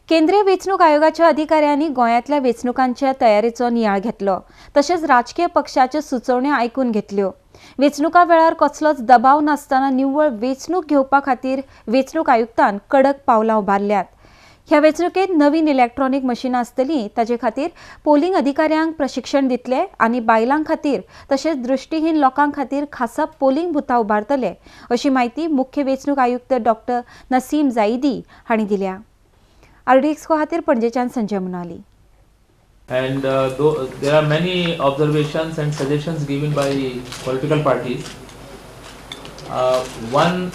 केंद्रीय वेंचणूक आयोगाच्या अधिकाऱ्यांनी गोंयांतल्या वेंचणुकांच्या तयारेचो नियाळ घेतलो. तशेंच राजकीय पक्षाच्यो सुचोवण्यो आयकून घेतल्यो. वेंचणुका वेळार कसलोच दबाव नासतना निव्वळ वेंचणूक घेवपा खातीर वेंचणूक आयुक्तान कडक पावलां उबारल्यात. ह्या वेंचणुकेंत नवीन इलेक्ट्रॉनिक मशिनां आसतलीं, ताचे खातीर पोलिंग अधिकाऱ्यांक प्रशिक्षण दितले आनी बायलां खातीर तशेंच दृश्टीहीन लोकां खातीर खासा पोलिंग बुथां उबारतले, अशी माहिती मुख्य वेंचणूक आयुक्त डॉ. नसीम जाईदी हांणी दिल्या. RDX खातीर पणजेच्यान Sanjay Munali. And there are many observations and suggestions given by political parties. One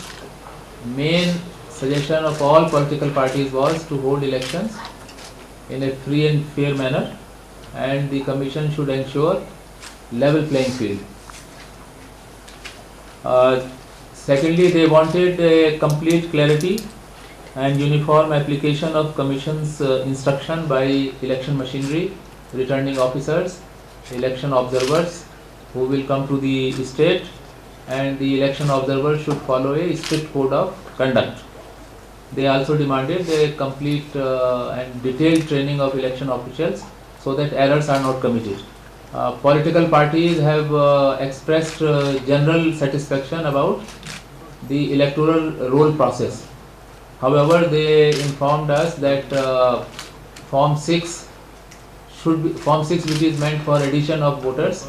main suggestion of all political parties was to hold elections in a free and fair manner, and the commission should ensure level playing field. Secondly, they wanted a complete clarity and uniform application of Commission's instruction by election machinery, returning officers, election observers who will come to the state, and the election observers should follow a strict code of conduct. They also demanded a complete and detailed training of election officials so that errors are not committed. Political parties have expressed general satisfaction about the electoral roll process. However, they informed us that Form 6 which is meant for addition of voters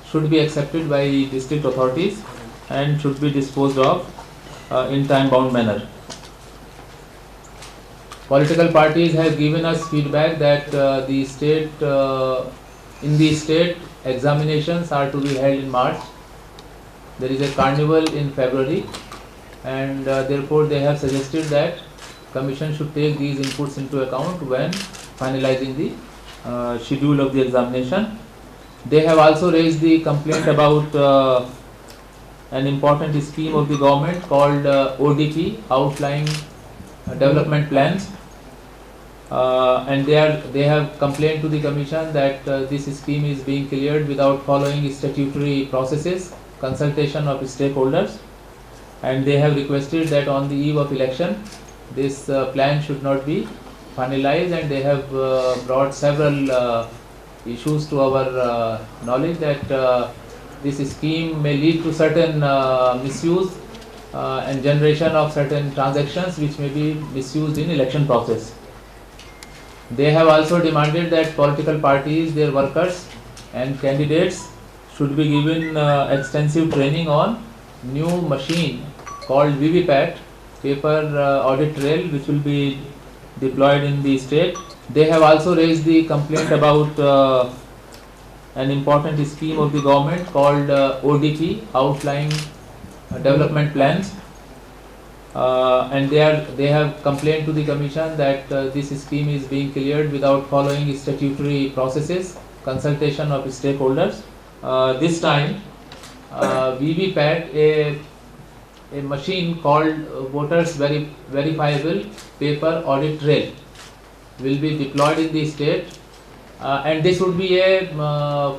should be accepted by district authorities and should be disposed of in time bound manner. Political parties have given us feedback that in the state examinations are to be held in March. There is a carnival in February, and therefore they have suggested that Commission should take these inputs into account when finalizing the schedule of the examination. They have also raised the complaint about an important scheme of the government called ODP, Outlying Development Plans, and they have complained to the Commission that this scheme is being cleared without following statutory processes, consultation of stakeholders, and they have requested that on the eve of election this plan should not be finalized, and they have brought several issues to our knowledge that this scheme may lead to certain misuse and generation of certain transactions which may be misused in election process. They have also demanded that political parties, their workers and candidates should be given extensive training on new machine called VVPAT, paper audit trail, which will be deployed in the state. They have also raised the complaint about an important scheme of the government called ODP, Outlying Development Plans, and they have complained to the Commission that this scheme is being cleared without following statutory processes, consultation of stakeholders. This time VVPAT, a machine called Voters Verifiable Paper Audit Trail, will be deployed in the state, and this would be a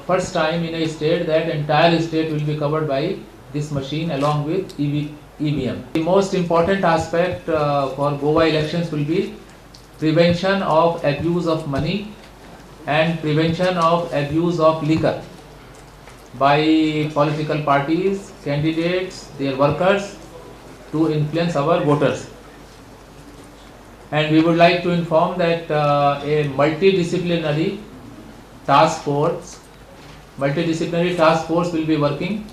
first time in a state that entire state will be covered by this machine along with EVM. The most important aspect for Goa elections will be prevention of abuse of money and prevention of abuse of liquor by political parties, candidates, their workers, to influence our voters. And we would like to inform that a multidisciplinary task force will be working